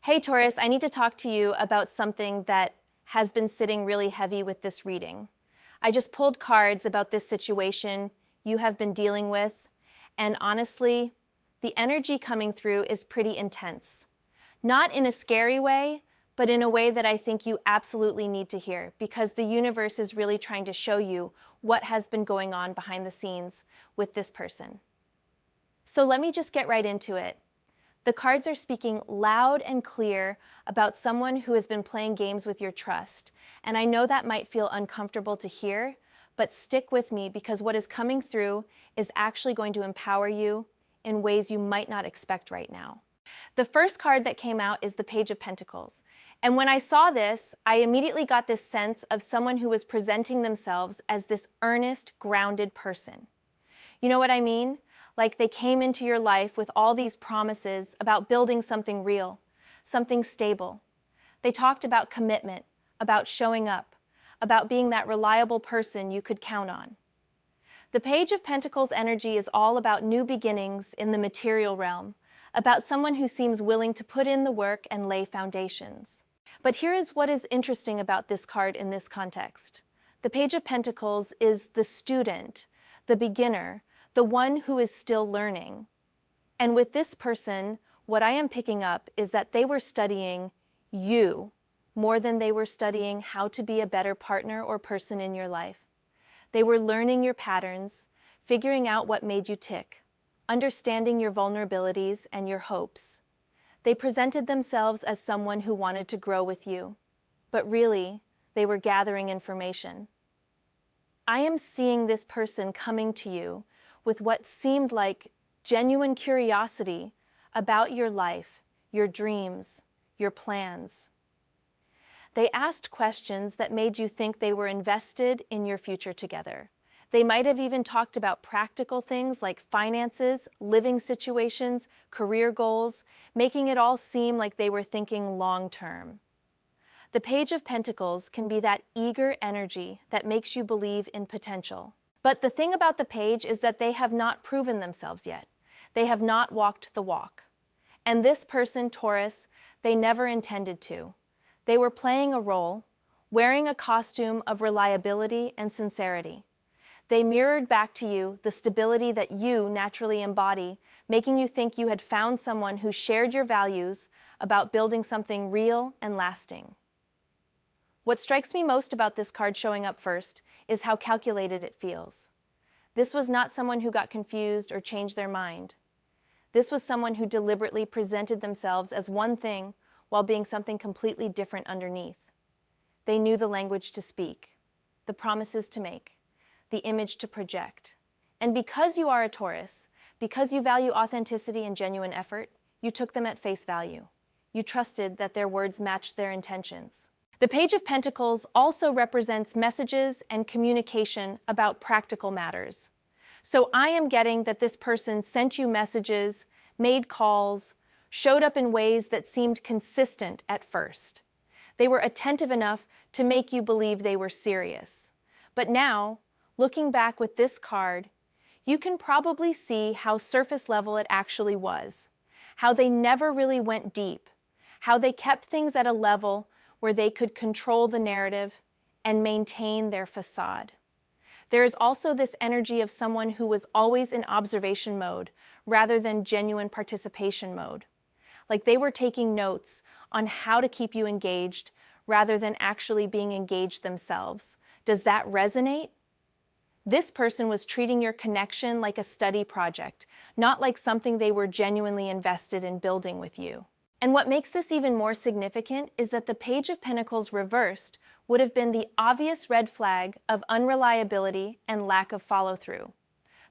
Hey Taurus, I need to talk to you about something that has been sitting really heavy with this reading. I just pulled cards about this situation you have been dealing with, and honestly, the energy coming through is pretty intense. Not in a scary way, but in a way that I think you absolutely need to hear, because the universe is really trying to show you what has been going on behind the scenes with this person. So let me just get right into it. The cards are speaking loud and clear about someone who has been playing games with your trust. And I know that might feel uncomfortable to hear, but stick with me because what is coming through is actually going to empower you in ways you might not expect right now. The first card that came out is the Page of Pentacles. And when I saw this, I immediately got this sense of someone who was presenting themselves as this earnest, grounded person. You know what I mean? Like they came into your life with all these promises about building something real, something stable. They talked about commitment, about showing up, about being that reliable person you could count on. The Page of Pentacles energy is all about new beginnings in the material realm, about someone who seems willing to put in the work and lay foundations. But here is what is interesting about this card in this context. The Page of Pentacles is the student, the beginner, the one who is still learning. And with this person, what I am picking up is that they were studying you more than they were studying how to be a better partner or person in your life. They were learning your patterns, figuring out what made you tick, understanding your vulnerabilities and your hopes. They presented themselves as someone who wanted to grow with you, but really, they were gathering information. I am seeing this person coming to you with what seemed like genuine curiosity about your life, your dreams, your plans. They asked questions that made you think they were invested in your future together. They might have even talked about practical things like finances, living situations, career goals, making it all seem like they were thinking long-term. The Page of Pentacles can be that eager energy that makes you believe in potential. But the thing about the page is that they have not proven themselves yet. They have not walked the walk. And this person, Taurus, they never intended to. They were playing a role, wearing a costume of reliability and sincerity. They mirrored back to you the stability that you naturally embody, making you think you had found someone who shared your values about building something real and lasting. What strikes me most about this card showing up first is how calculated it feels. This was not someone who got confused or changed their mind. This was someone who deliberately presented themselves as one thing while being something completely different underneath. They knew the language to speak, the promises to make, the image to project. And because you are a Taurus, because you value authenticity and genuine effort, you took them at face value. You trusted that their words matched their intentions. The Page of Pentacles also represents messages and communication about practical matters. So I am getting that this person sent you messages, made calls, showed up in ways that seemed consistent at first. They were attentive enough to make you believe they were serious. But now, looking back with this card, you can probably see how surface level it actually was, how they never really went deep, how they kept things at a level where they could control the narrative and maintain their facade. There is also this energy of someone who was always in observation mode rather than genuine participation mode. Like they were taking notes on how to keep you engaged rather than actually being engaged themselves. Does that resonate? This person was treating your connection like a study project, not like something they were genuinely invested in building with you. And what makes this even more significant is that the Page of Pentacles reversed would have been the obvious red flag of unreliability and lack of follow-through.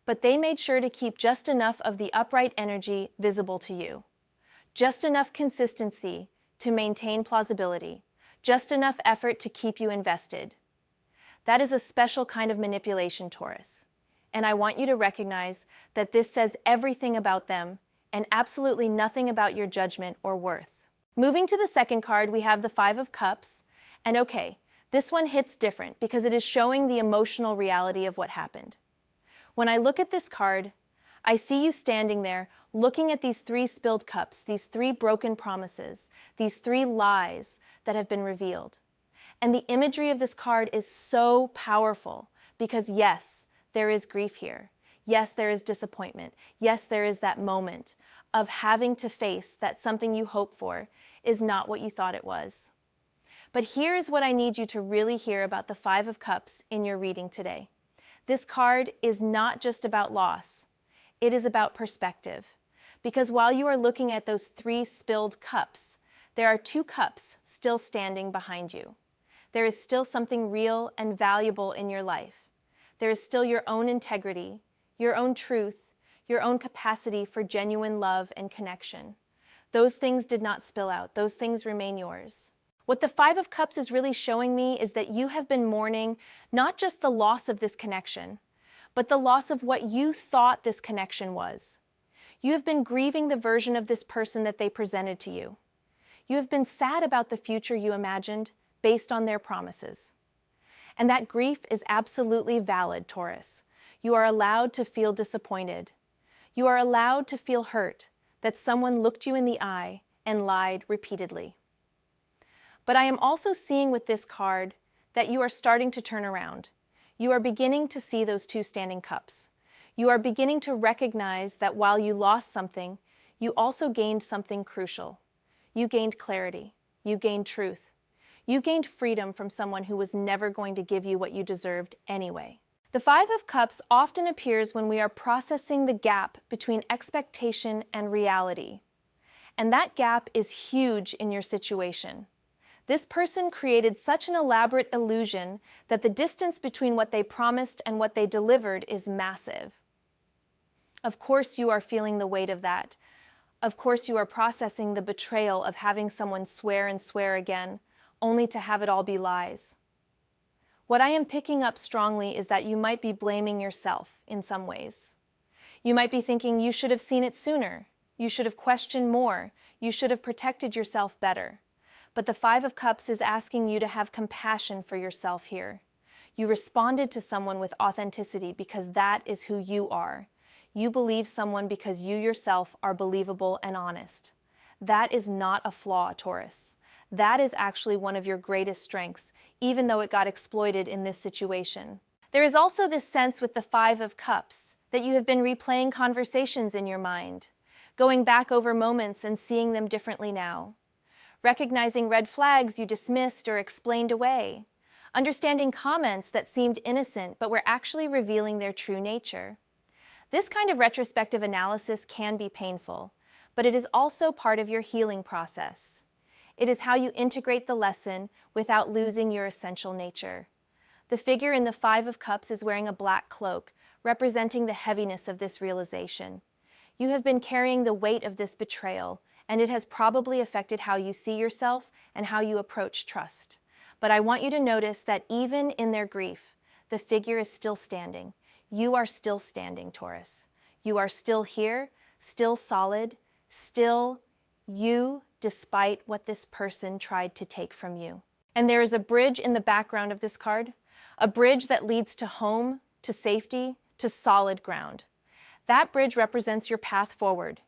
But they made sure to keep just enough of the upright energy visible to you. Just enough consistency to maintain plausibility. Just enough effort to keep you invested. That is a special kind of manipulation, Taurus. And I want you to recognize that this says everything about them and absolutely nothing about your judgment or worth. Moving to the second card, we have the Five of Cups. And okay, this one hits different because it is showing the emotional reality of what happened. When I look at this card, I see you standing there looking at these 3 spilled cups, these 3 broken promises, these 3 lies that have been revealed. And the imagery of this card is so powerful because yes, there is grief here. Yes, there is disappointment. Yes, there is that moment of having to face that something you hope for is not what you thought it was. But here is what I need you to really hear about the 5 of Cups in your reading today. This card is not just about loss. It is about perspective. Because while you are looking at those 3 spilled cups, there are 2 cups still standing behind you. There is still something real and valuable in your life. There is still your own integrity, your own truth, your own capacity for genuine love and connection. Those things did not spill out. Those things remain yours. What the 5 of Cups is really showing me is that you have been mourning not just the loss of this connection, but the loss of what you thought this connection was. You have been grieving the version of this person that they presented to you. You have been sad about the future you imagined based on their promises. And that grief is absolutely valid, Taurus. You are allowed to feel disappointed. You are allowed to feel hurt that someone looked you in the eye and lied repeatedly. But I am also seeing with this card that you are starting to turn around. You are beginning to see those 2 standing cups. You are beginning to recognize that while you lost something, you also gained something crucial. You gained clarity. You gained truth. You gained freedom from someone who was never going to give you what you deserved anyway. The 5 of Cups often appears when we are processing the gap between expectation and reality. And that gap is huge in your situation. This person created such an elaborate illusion that the distance between what they promised and what they delivered is massive. Of course you are feeling the weight of that. Of course you are processing the betrayal of having someone swear and swear again, only to have it all be lies. What I am picking up strongly is that you might be blaming yourself in some ways. You might be thinking you should have seen it sooner. You should have questioned more. You should have protected yourself better. But the 5 of Cups is asking you to have compassion for yourself here. You responded to someone with authenticity because that is who you are. You believe someone because you yourself are believable and honest. That is not a flaw, Taurus. That is actually one of your greatest strengths, even though it got exploited in this situation. There is also this sense with the 5 of Cups that you have been replaying conversations in your mind, going back over moments and seeing them differently now. Recognizing red flags you dismissed or explained away, understanding comments that seemed innocent but were actually revealing their true nature. This kind of retrospective analysis can be painful, but it is also part of your healing process. It is how you integrate the lesson without losing your essential nature. The figure in the 5 of Cups is wearing a black cloak, representing the heaviness of this realization. You have been carrying the weight of this betrayal, and it has probably affected how you see yourself and how you approach trust. But I want you to notice that even in their grief, the figure is still standing. You are still standing, Taurus. You are still here, still solid, still you, despite what this person tried to take from you. And there is a bridge in the background of this card, a bridge that leads to home, to safety, to solid ground. That bridge represents your path forward.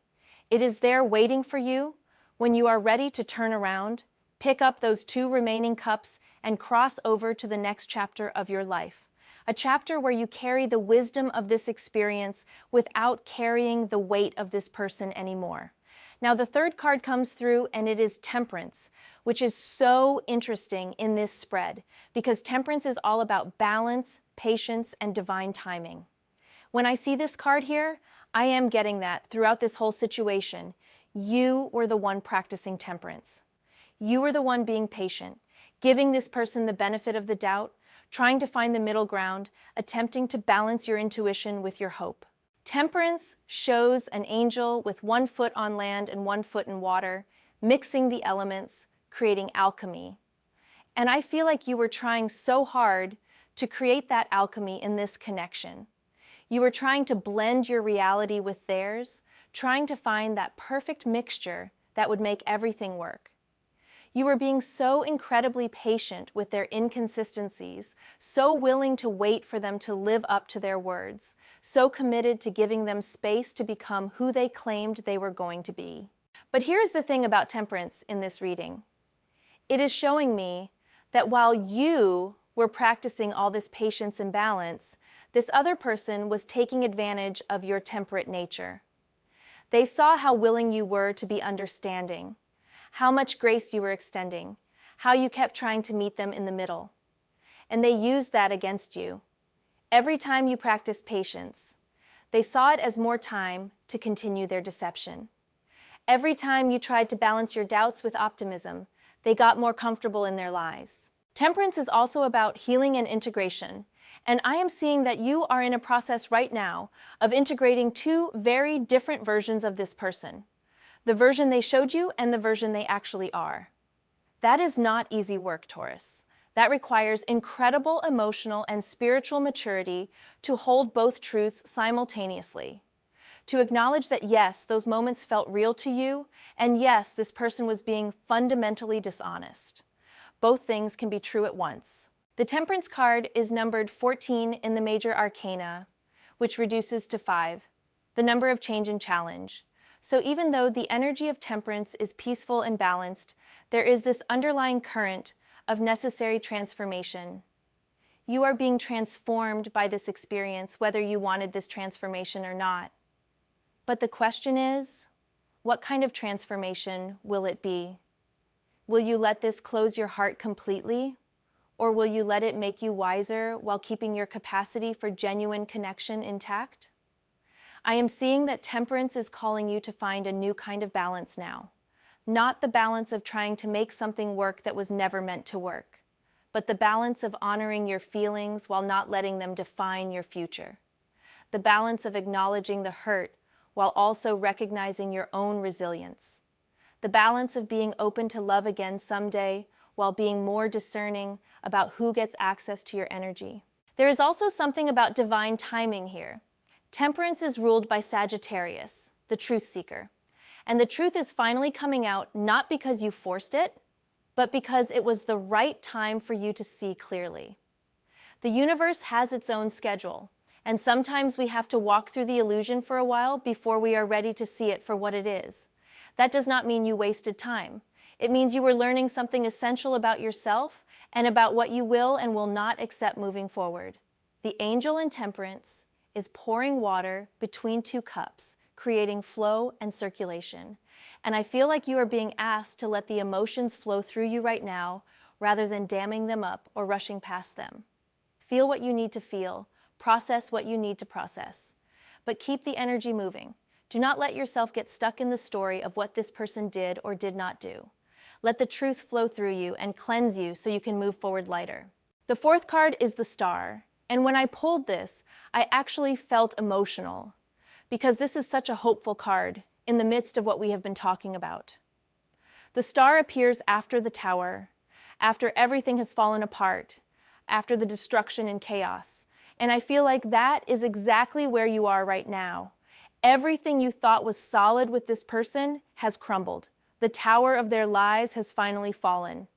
It is there waiting for you when you are ready to turn around, pick up those 2 remaining cups, and cross over to the next chapter of your life. A chapter where you carry the wisdom of this experience without carrying the weight of this person anymore. Now, the 3rd card comes through, and it is Temperance, which is so interesting in this spread because Temperance is all about balance, patience, and divine timing. When I see this card here, I am getting that throughout this whole situation. You were the one practicing temperance. You were the one being patient, giving this person the benefit of the doubt, trying to find the middle ground, attempting to balance your intuition with your hope. Temperance shows an angel with 1 foot on land and 1 foot in water, mixing the elements, creating alchemy. And I feel like you were trying so hard to create that alchemy in this connection. You were trying to blend your reality with theirs, trying to find that perfect mixture that would make everything work. You were being so incredibly patient with their inconsistencies, so willing to wait for them to live up to their words, so committed to giving them space to become who they claimed they were going to be. But here's the thing about temperance in this reading. It is showing me that while you were practicing all this patience and balance, this other person was taking advantage of your temperate nature. They saw how willing you were to be understanding, how much grace you were extending, how you kept trying to meet them in the middle. And they used that against you. Every time you practiced patience, they saw it as more time to continue their deception. Every time you tried to balance your doubts with optimism, they got more comfortable in their lies. Temperance is also about healing and integration, and I am seeing that you are in a process right now of integrating two very different versions of this person. The version they showed you and the version they actually are. That is not easy work, Taurus. That requires incredible emotional and spiritual maturity to hold both truths simultaneously. To acknowledge that yes, those moments felt real to you, and yes, this person was being fundamentally dishonest. Both things can be true at once. The Temperance card is numbered 14 in the major arcana, which reduces to 5, the number of change and challenge. So even though the energy of temperance is peaceful and balanced, there is this underlying current of necessary transformation. You are being transformed by this experience, whether you wanted this transformation or not. But the question is, what kind of transformation will it be? Will you let this close your heart completely? Or will you let it make you wiser while keeping your capacity for genuine connection intact? I am seeing that temperance is calling you to find a new kind of balance now. Not the balance of trying to make something work that was never meant to work, but the balance of honoring your feelings while not letting them define your future. The balance of acknowledging the hurt while also recognizing your own resilience. The balance of being open to love again someday while being more discerning about who gets access to your energy. There is also something about divine timing here. Temperance is ruled by Sagittarius, the truth seeker. And the truth is finally coming out not because you forced it, but because it was the right time for you to see clearly. The universe has its own schedule, and sometimes we have to walk through the illusion for a while before we are ready to see it for what it is. That does not mean you wasted time. It means you were learning something essential about yourself and about what you will and will not accept moving forward. The angel in temperance is pouring water between two cups, creating flow and circulation. And I feel like you are being asked to let the emotions flow through you right now, rather than damming them up or rushing past them. Feel what you need to feel, process what you need to process. But keep the energy moving. Do not let yourself get stuck in the story of what this person did or did not do. Let the truth flow through you and cleanse you so you can move forward lighter. The fourth card is the Star. And when I pulled this, I actually felt emotional because this is such a hopeful card in the midst of what we have been talking about. The Star appears after the Tower, after everything has fallen apart, after the destruction and chaos. And I feel like that is exactly where you are right now. Everything you thought was solid with this person has crumbled. The tower of their lives has finally fallen.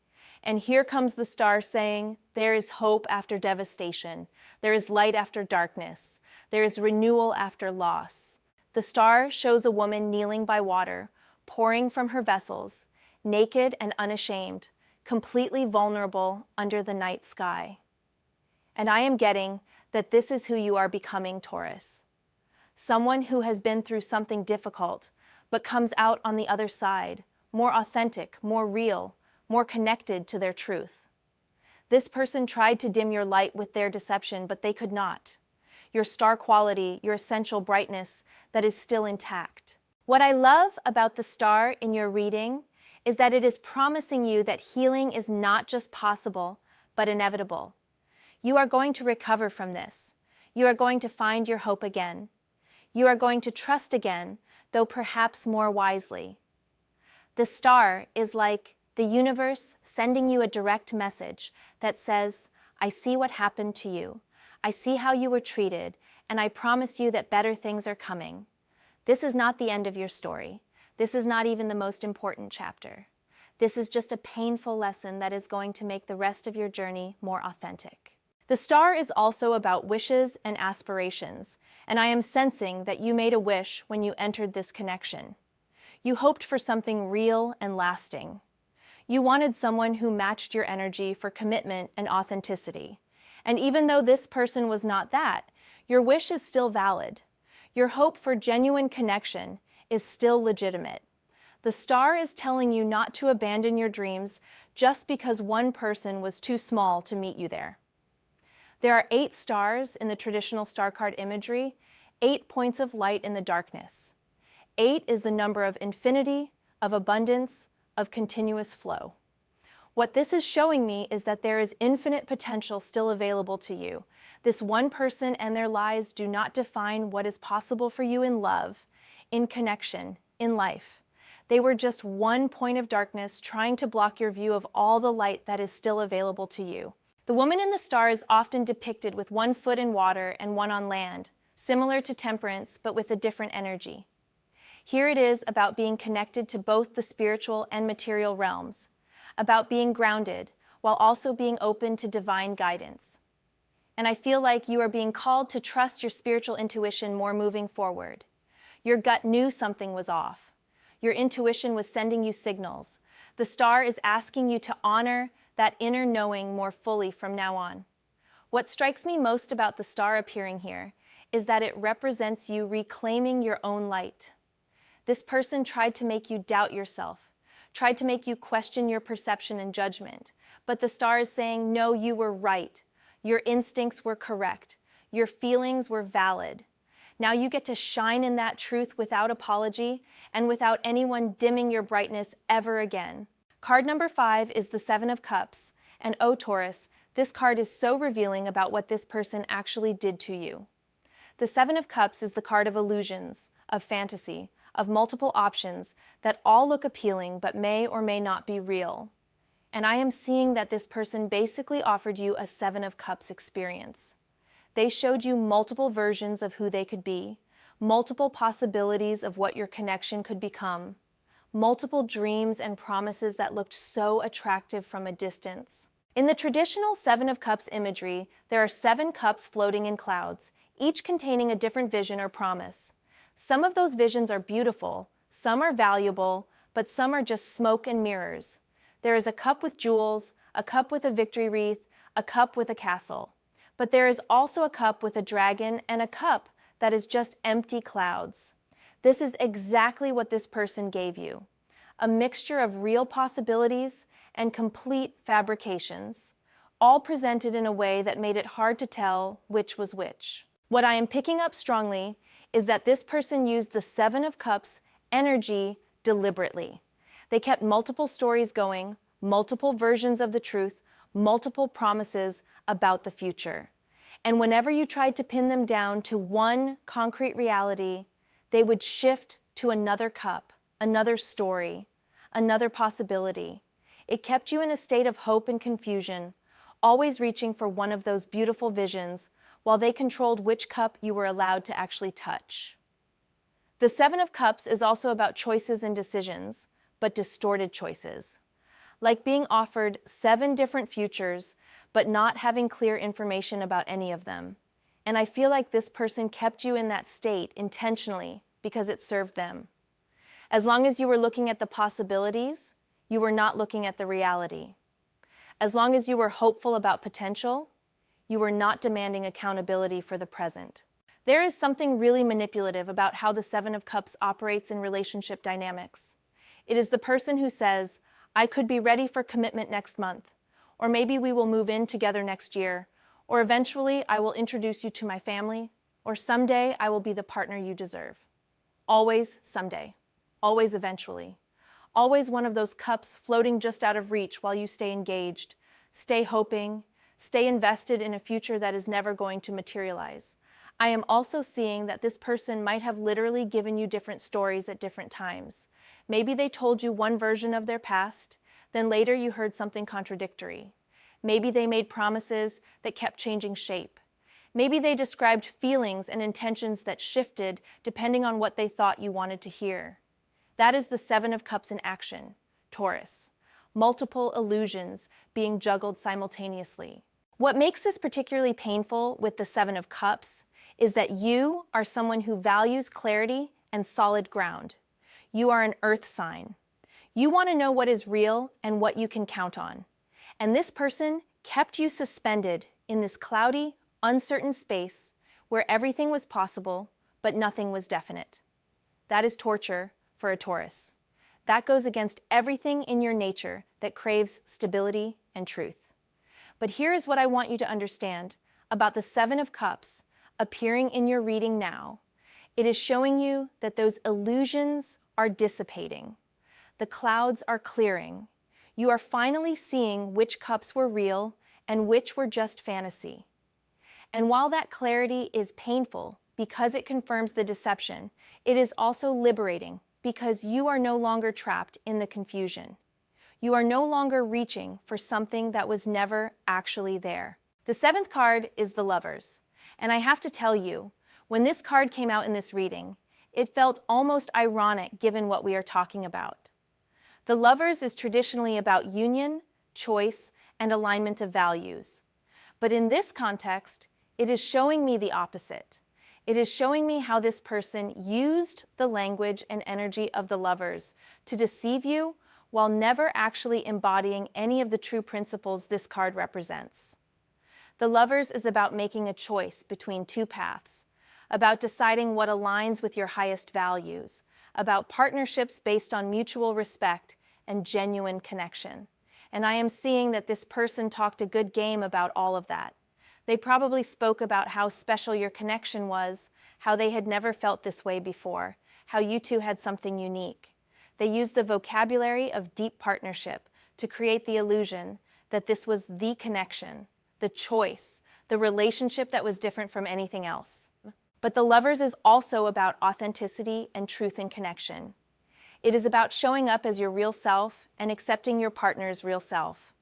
And here comes the Star saying, there is hope after devastation. There is light after darkness. There is renewal after loss. The Star shows a woman kneeling by water, pouring from her vessels, naked and unashamed, completely vulnerable under the night sky. And I am getting that this is who you are becoming, Taurus. Someone who has been through something difficult, but comes out on the other side, more authentic, more real, more connected to their truth. This person tried to dim your light with their deception, but they could not. Your star quality, your essential brightness that is still intact. What I love about the Star in your reading is that it is promising you that healing is not just possible, but inevitable. You are going to recover from this. You are going to find your hope again. You are going to trust again, though perhaps more wisely. The Star is like the universe sending you a direct message that says, I see what happened to you. I see how you were treated, and I promise you that better things are coming. This is not the end of your story. This is not even the most important chapter. This is just a painful lesson that is going to make the rest of your journey more authentic. The star is also about wishes and aspirations, and I am sensing that you made a wish when you entered this connection. You hoped for something real and lasting. You wanted someone who matched your energy for commitment and authenticity. And even though this person was not that, your wish is still valid. Your hope for genuine connection is still legitimate. The star is telling you not to abandon your dreams just because one person was too small to meet you there. There are 8 stars in the traditional star card imagery, 8 points of light in the darkness. 8 is the number of infinity, of abundance, of continuous flow. What this is showing me is that there is infinite potential still available to you. This one person and their lies do not define what is possible for you in love, in connection, in life. They were just one point of darkness trying to block your view of all the light that is still available to you. The woman in the star is often depicted with one foot in water and one on land, similar to Temperance, but with a different energy. Here it is about being connected to both the spiritual and material realms, about being grounded while also being open to divine guidance. And I feel like you are being called to trust your spiritual intuition more moving forward. Your gut knew something was off. Your intuition was sending you signals. The star is asking you to honor that inner knowing more fully from now on. What strikes me most about the star appearing here is that it represents you reclaiming your own light. This person tried to make you doubt yourself, tried to make you question your perception and judgment, but the star is saying, no, you were right. Your instincts were correct. Your feelings were valid. Now you get to shine in that truth without apology and without anyone dimming your brightness ever again. Card number 5 is the 7 of Cups, and oh Taurus, this card is so revealing about what this person actually did to you. The 7 of Cups is the card of illusions, of fantasy, of multiple options that all look appealing but may or may not be real. And I am seeing that this person basically offered you a 7 of Cups experience. They showed you multiple versions of who they could be, multiple possibilities of what your connection could become, multiple dreams and promises that looked so attractive from a distance. In the traditional 7 of Cups imagery, there are 7 cups floating in clouds, each containing a different vision or promise. Some of those visions are beautiful, some are valuable, but some are just smoke and mirrors. There is a cup with jewels, a cup with a victory wreath, a cup with a castle. But there is also a cup with a dragon and a cup that is just empty clouds. This is exactly what this person gave you. A mixture of real possibilities and complete fabrications, all presented in a way that made it hard to tell which was which. What I am picking up strongly is that this person used the 7 of Cups energy deliberately. They kept multiple stories going, multiple versions of the truth, multiple promises about the future. And whenever you tried to pin them down to one concrete reality, they would shift to another cup, another story, another possibility. It kept you in a state of hope and confusion, always reaching for one of those beautiful visions, while they controlled which cup you were allowed to actually touch. The 7 of Cups is also about choices and decisions, but distorted choices. Like being offered 7 different futures, but not having clear information about any of them. And I feel like this person kept you in that state intentionally because it served them. As long as you were looking at the possibilities, you were not looking at the reality. As long as you were hopeful about potential, you were not demanding accountability for the present. There is something really manipulative about how the 7 of Cups operates in relationship dynamics. It is the person who says, I could be ready for commitment next month, or maybe we will move in together next year, or eventually I will introduce you to my family, or someday I will be the partner you deserve. Always someday, always eventually. Always one of those cups floating just out of reach while you stay engaged, stay hoping, stay invested in a future that is never going to materialize. I am also seeing that this person might have literally given you different stories at different times. Maybe they told you one version of their past, then later you heard something contradictory. Maybe they made promises that kept changing shape. Maybe they described feelings and intentions that shifted depending on what they thought you wanted to hear. That is the 7 of Cups in action, Taurus. multiple illusions being juggled simultaneously. What makes this particularly painful with the Seven of Cups is that you are someone who values clarity and solid ground. You are an earth sign. You want to know what is real and what you can count on. And this person kept you suspended in this cloudy, uncertain space where everything was possible, but nothing was definite. That is torture for a Taurus. That goes against everything in your nature that craves stability and truth. But here is what I want you to understand about the Seven of Cups appearing in your reading now. It is showing you that those illusions are dissipating. The clouds are clearing. You are finally seeing which cups were real and which were just fantasy. And while that clarity is painful because it confirms the deception, it is also liberating because you are no longer trapped in the confusion. You are no longer reaching for something that was never actually there. The seventh card is the Lovers. And I have to tell you, when this card came out in this reading, it felt almost ironic given what we are talking about. The Lovers is traditionally about union, choice, and alignment of values. But in this context, it is showing me the opposite. It is showing me how this person used the language and energy of the Lovers to deceive you while never actually embodying any of the true principles this card represents. The Lovers is about making a choice between two paths, about deciding what aligns with your highest values, about partnerships based on mutual respect and genuine connection. And I am seeing that this person talked a good game about all of that. They probably spoke about how special your connection was, how they had never felt this way before, how you two had something unique. They used the vocabulary of deep partnership to create the illusion that this was the connection, the choice, the relationship that was different from anything else. But the Lovers is also about authenticity and truth and connection. It is about showing up as your real self and accepting your partner's real self.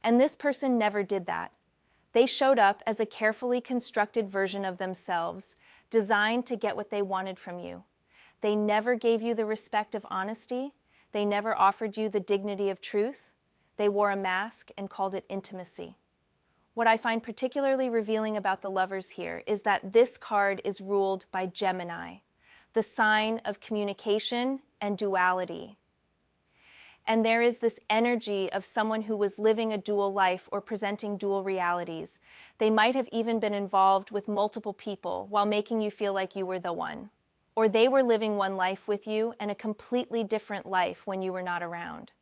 And this person never did that. They showed up as a carefully constructed version of themselves, designed to get what they wanted from you. They never gave you the respect of honesty. They never offered you the dignity of truth. They wore a mask and called it intimacy. What I find particularly revealing about the Lovers here is that this card is ruled by Gemini, the sign of communication and duality. And there is this energy of someone who was living a dual life or presenting dual realities. They might have even been involved with multiple people while making you feel like you were the one. Or they were living one life with you and a completely different life when you were not around.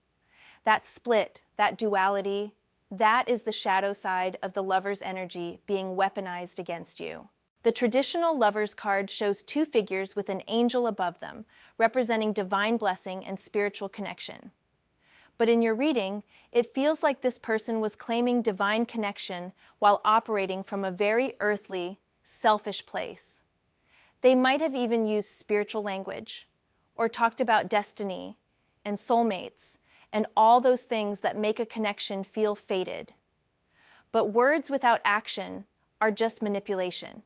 That split, that duality, that is the shadow side of the Lover's energy being weaponized against you. The traditional Lovers card shows two figures with an angel above them, representing divine blessing and spiritual connection. But in your reading, it feels like this person was claiming divine connection while operating from a very earthly, selfish place. They might have even used spiritual language, or talked about destiny and soulmates, and all those things that make a connection feel fated. But words without action are just manipulation.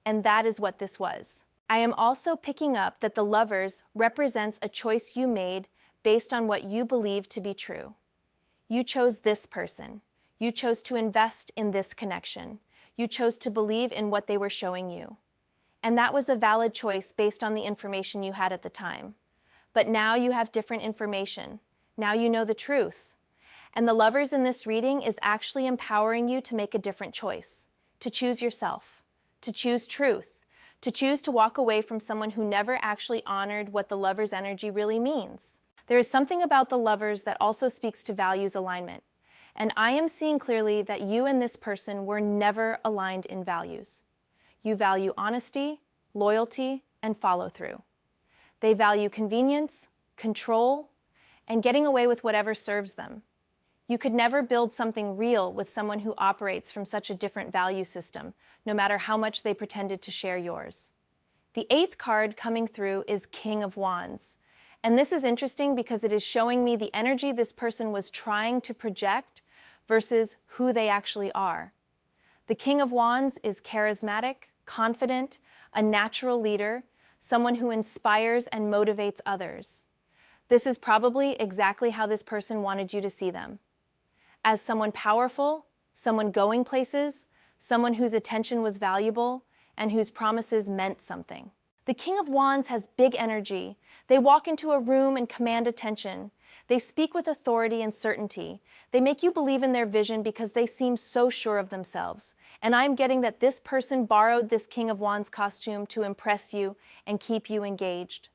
And that is what this was. I am also picking up that the Lovers represents a choice you made based on what you believe to be true. You chose this person. You chose to invest in this connection. You chose to believe in what they were showing you. And that was a valid choice based on the information you had at the time. But now you have different information. Now you know the truth. And the Lovers in this reading is actually empowering you to make a different choice, to choose yourself, to choose truth, to choose to walk away from someone who never actually honored what the Lover's energy really means. There is something about the Lovers that also speaks to values alignment. And I am seeing clearly that you and this person were never aligned in values. You value honesty, loyalty, and follow-through. They value convenience, control, and getting away with whatever serves them. You could never build something real with someone who operates from such a different value system, no matter how much they pretended to share yours. The eighth card coming through is King of Wands. And this is interesting because it is showing me the energy this person was trying to project versus who they actually are. The King of Wands is charismatic, confident, a natural leader, someone who inspires and motivates others. This is probably exactly how this person wanted you to see them. As someone powerful, someone going places, someone whose attention was valuable, and whose promises meant something. The King of Wands has big energy. They walk into a room and command attention. They speak with authority and certainty. They make you believe in their vision because they seem so sure of themselves. And I'm getting that this person borrowed this King of Wands costume to impress you and keep you engaged.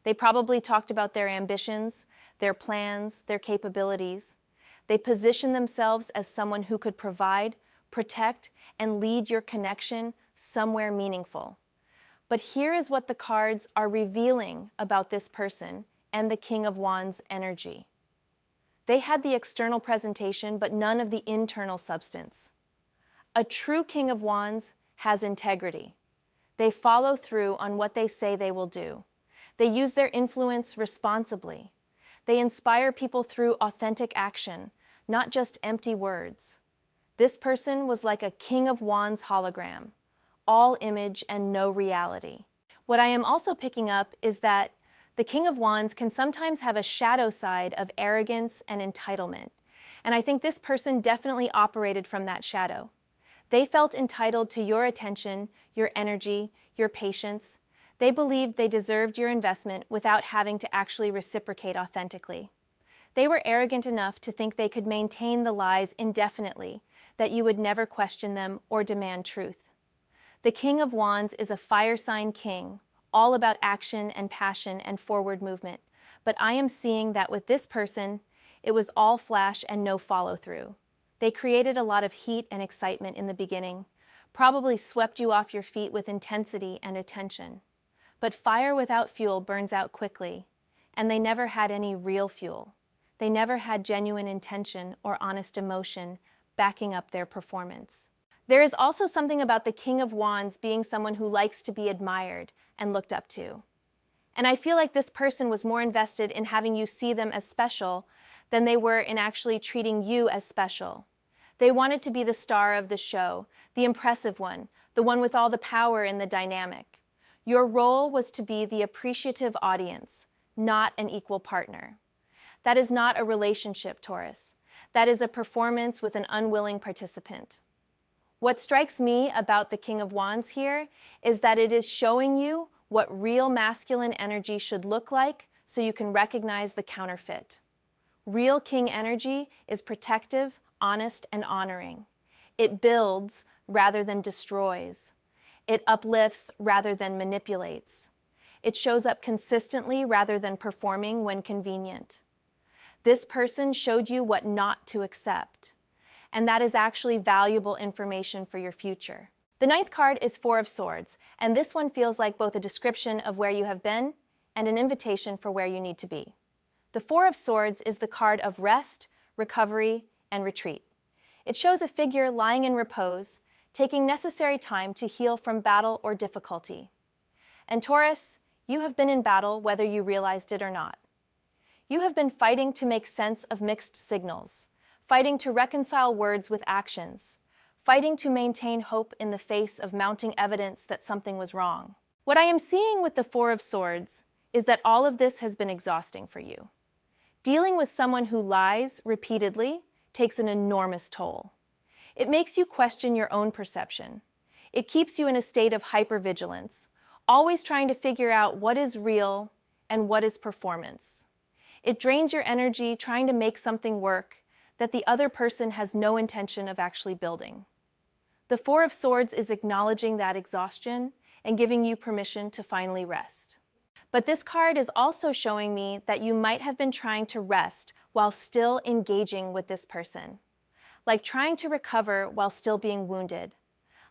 They probably talked about their ambitions, their plans, their capabilities. They position themselves as someone who could provide, protect, and lead your connection somewhere meaningful. But here is what the cards are revealing about this person and the King of Wands energy. They had the external presentation, but none of the internal substance. A true King of Wands has integrity. They follow through on what they say they will do. They use their influence responsibly. They inspire people through authentic action, not just empty words. This person was like a King of Wands hologram, all image and no reality. What I am also picking up is that the King of Wands can sometimes have a shadow side of arrogance and entitlement. And I think this person definitely operated from that shadow. They felt entitled to your attention, your energy, your patience. They believed they deserved your investment without having to actually reciprocate authentically. They were arrogant enough to think they could maintain the lies indefinitely, that you would never question them or demand truth. The King of Wands is a fire sign king, all about action and passion and forward movement. But I am seeing that with this person, it was all flash and no follow-through. They created a lot of heat and excitement in the beginning, probably swept you off your feet with intensity and attention. But fire without fuel burns out quickly, and they never had any real fuel. They never had genuine intention or honest emotion backing up their performance. There is also something about the King of Wands being someone who likes to be admired and looked up to. And I feel like this person was more invested in having you see them as special than they were in actually treating you as special. They wanted to be the star of the show, the impressive one, the one with all the power in the dynamic. Your role was to be the appreciative audience, not an equal partner. That is not a relationship, Taurus. That is a performance with an unwilling participant. What strikes me about the King of Wands here is that it is showing you what real masculine energy should look like so you can recognize the counterfeit. Real king energy is protective, honest, and honoring. It builds rather than destroys. It uplifts rather than manipulates. It shows up consistently rather than performing when convenient. This person showed you what not to accept, and that is actually valuable information for your future. The ninth card is Four of Swords, and this one feels like both a description of where you have been and an invitation for where you need to be. The Four of Swords is the card of rest, recovery, and retreat. It shows a figure lying in repose, taking necessary time to heal from battle or difficulty. And Taurus, you have been in battle whether you realized it or not. You have been fighting to make sense of mixed signals, fighting to reconcile words with actions, fighting to maintain hope in the face of mounting evidence that something was wrong. What I am seeing with the Four of Swords is that all of this has been exhausting for you. Dealing with someone who lies repeatedly takes an enormous toll. It makes you question your own perception. It keeps you in a state of hypervigilance, always trying to figure out what is real and what is performance. It drains your energy trying to make something work that the other person has no intention of actually building. The Four of Swords is acknowledging that exhaustion and giving you permission to finally rest. But this card is also showing me that you might have been trying to rest while still engaging with this person. Like trying to recover while still being wounded.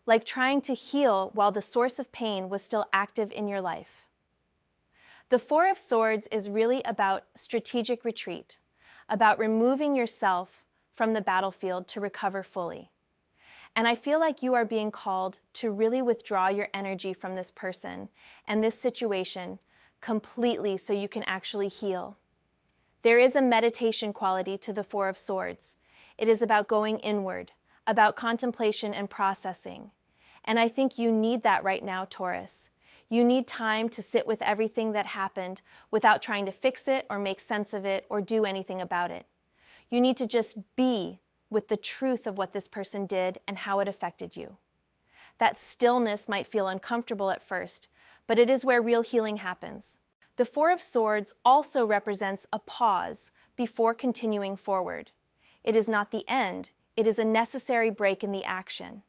Like trying to heal while the source of pain was still active in your life. The Four of Swords is really about strategic retreat, about removing yourself from the battlefield to recover fully. And I feel like you are being called to really withdraw your energy from this person and this situation completely so you can actually heal. There is a meditation quality to the Four of Swords. It is about going inward, about contemplation and processing. And I think you need that right now, Taurus. You need time to sit with everything that happened without trying to fix it or make sense of it or do anything about it. You need to just be with the truth of what this person did and how it affected you. That stillness might feel uncomfortable at first, but it is where real healing happens. The Four of Swords also represents a pause before continuing forward. It is not the end, it is a necessary break in the action.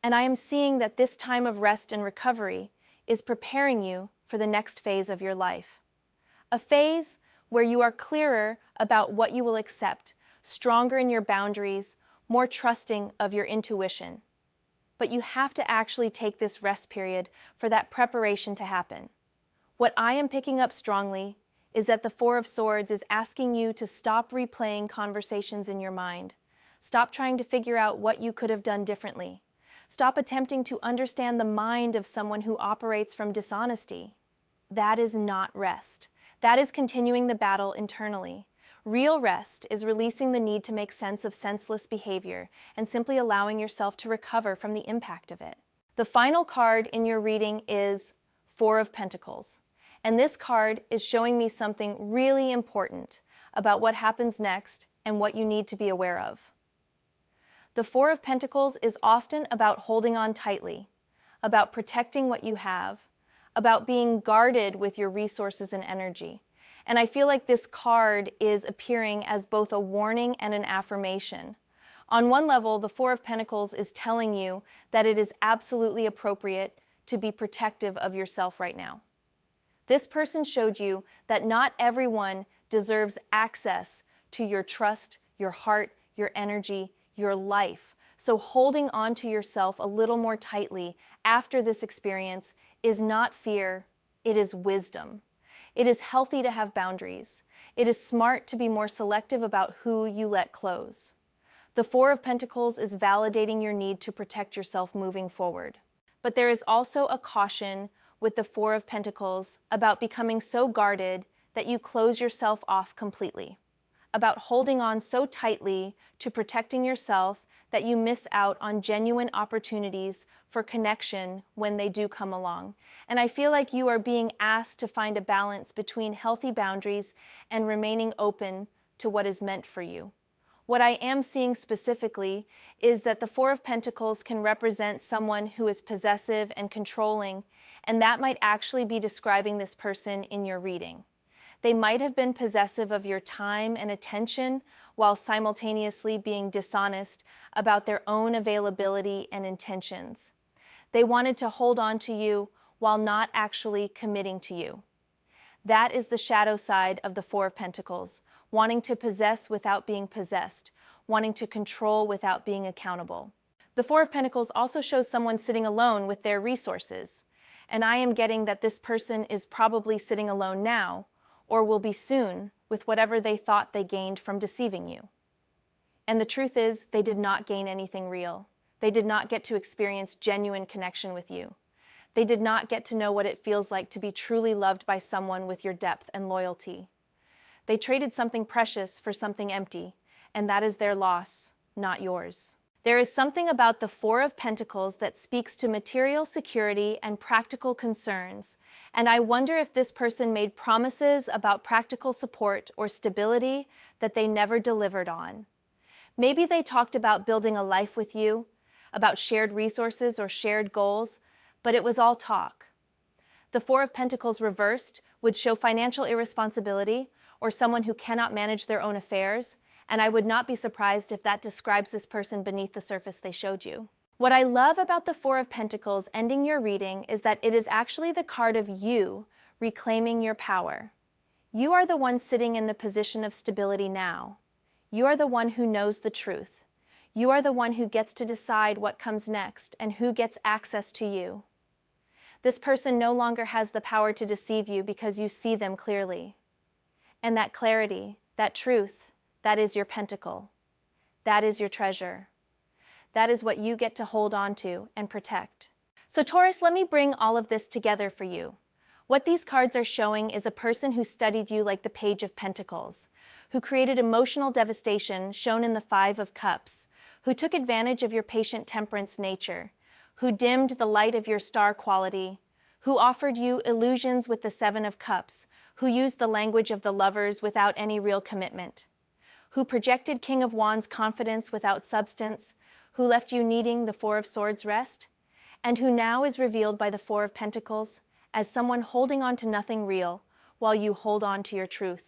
And I am seeing that this time of rest and recovery is preparing you for the next phase of your life. A phase where you are clearer about what you will accept, stronger in your boundaries, more trusting of your intuition. But you have to actually take this rest period for that preparation to happen. What I am picking up strongly is that the Four of Swords is asking you to stop replaying conversations in your mind. Stop trying to figure out what you could have done differently. Stop attempting to understand the mind of someone who operates from dishonesty. That is not rest. That is continuing the battle internally. Real rest is releasing the need to make sense of senseless behavior and simply allowing yourself to recover from the impact of it. The final card in your reading is Four of Pentacles. And this card is showing me something really important about what happens next and what you need to be aware of. The Four of Pentacles is often about holding on tightly, about protecting what you have, about being guarded with your resources and energy. And I feel like this card is appearing as both a warning and an affirmation. On one level, the Four of Pentacles is telling you that it is absolutely appropriate to be protective of yourself right now. This person showed you that not everyone deserves access to your trust, your heart, your energy, your life. So holding on to yourself a little more tightly after this experience is not fear, it is wisdom. It is healthy to have boundaries. It is smart to be more selective about who you let close. The Four of Pentacles is validating your need to protect yourself moving forward. But there is also a caution with the Four of Pentacles about becoming so guarded that you close yourself off completely, about holding on so tightly to protecting yourself that you miss out on genuine opportunities for connection when they do come along. And I feel like you are being asked to find a balance between healthy boundaries and remaining open to what is meant for you. What I am seeing specifically is that the Four of Pentacles can represent someone who is possessive and controlling, and that might actually be describing this person in your reading. They might have been possessive of your time and attention while simultaneously being dishonest about their own availability and intentions. They wanted to hold on to you while not actually committing to you. That is the shadow side of the Four of Pentacles, wanting to possess without being possessed, wanting to control without being accountable. The Four of Pentacles also shows someone sitting alone with their resources, and I am getting that this person is probably sitting alone now, or will be soon, with whatever they thought they gained from deceiving you. And the truth is, they did not gain anything real. They did not get to experience genuine connection with you. They did not get to know what it feels like to be truly loved by someone with your depth and loyalty. They traded something precious for something empty, and that is their loss, not yours. There is something about the Four of Pentacles that speaks to material security and practical concerns, and I wonder if this person made promises about practical support or stability that they never delivered on. Maybe they talked about building a life with you, about shared resources or shared goals, but it was all talk. The Four of Pentacles reversed would show financial irresponsibility or someone who cannot manage their own affairs, and I would not be surprised if that describes this person beneath the surface they showed you. What I love about the Four of Pentacles ending your reading is that it is actually the card of you reclaiming your power. You are the one sitting in the position of stability now. You are the one who knows the truth. You are the one who gets to decide what comes next and who gets access to you. This person no longer has the power to deceive you because you see them clearly. And that clarity, that truth, that is your pentacle. That is your treasure. That is what you get to hold on to and protect. So Taurus, let me bring all of this together for you. What these cards are showing is a person who studied you like the Page of Pentacles, who created emotional devastation shown in the Five of Cups, who took advantage of your patient temperance nature, who dimmed the light of your star quality, who offered you illusions with the Seven of Cups, who used the language of the lovers without any real commitment, who projected King of Wands confidence without substance, who left you needing the Four of Swords rest, and who now is revealed by the Four of Pentacles as someone holding on to nothing real while you hold on to your truth.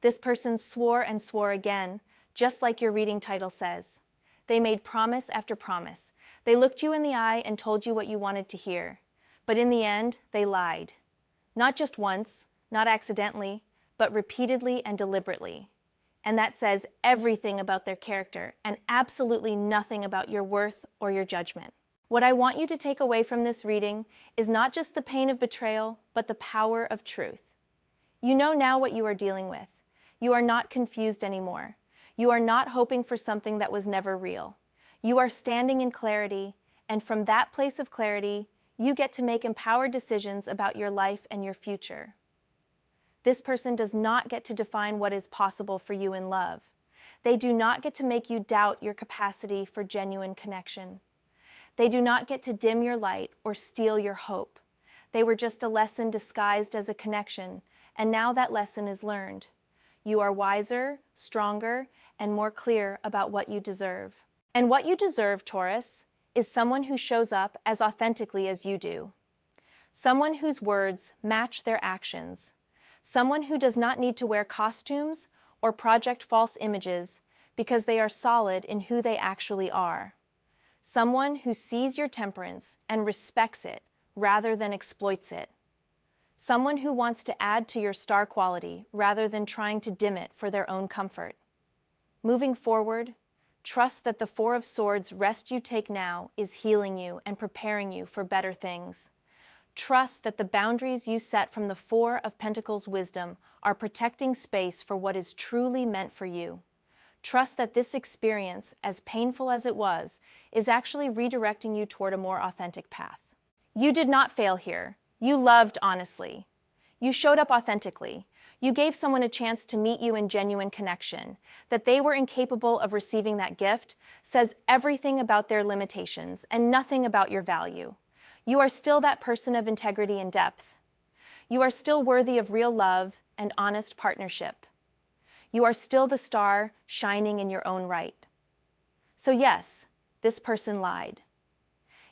This person swore and swore again, just like your reading title says. They made promise after promise. They looked you in the eye and told you what you wanted to hear. But in the end, they lied. Not just once, not accidentally, but repeatedly and deliberately. And that says everything about their character and absolutely nothing about your worth or your judgment. What I want you to take away from this reading is not just the pain of betrayal, but the power of truth. You know now what you are dealing with. You are not confused anymore. You are not hoping for something that was never real. You are standing in clarity, and from that place of clarity, you get to make empowered decisions about your life and your future. This person does not get to define what is possible for you in love. They do not get to make you doubt your capacity for genuine connection. They do not get to dim your light or steal your hope. They were just a lesson disguised as a connection, and now that lesson is learned. You are wiser, stronger, and more clear about what you deserve. And what you deserve, Taurus, is someone who shows up as authentically as you do. Someone whose words match their actions. Someone who does not need to wear costumes or project false images because they are solid in who they actually are. Someone who sees your temperance and respects it rather than exploits it. Someone who wants to add to your star quality rather than trying to dim it for their own comfort. Moving forward, trust that the Four of Swords rest you take now is healing you and preparing you for better things. Trust that the boundaries you set from the Four of Pentacles wisdom are protecting space for what is truly meant for you. Trust that this experience, as painful as it was, is actually redirecting you toward a more authentic path. You did not fail here. You loved honestly. You showed up authentically. You gave someone a chance to meet you in genuine connection. That they were incapable of receiving that gift says everything about their limitations and nothing about your value. You are still that person of integrity and depth. You are still worthy of real love and honest partnership. You are still the star shining in your own right. So yes, this person lied.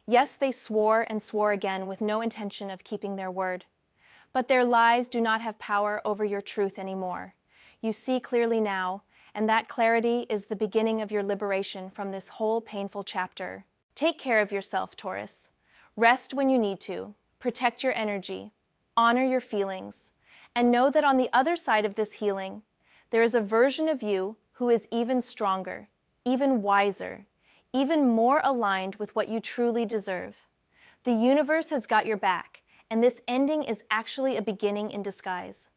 Yes, they swore and swore again with no intention of keeping their word. But their lies do not have power over your truth anymore. You see clearly now, and that clarity is the beginning of your liberation from this whole painful chapter. Take care of yourself, Taurus. Rest when you need to, protect your energy, honor your feelings, and know that on the other side of this healing, there is a version of you who is even stronger, even wiser, even more aligned with what you truly deserve. The universe has got your back, and this ending is actually a beginning in disguise.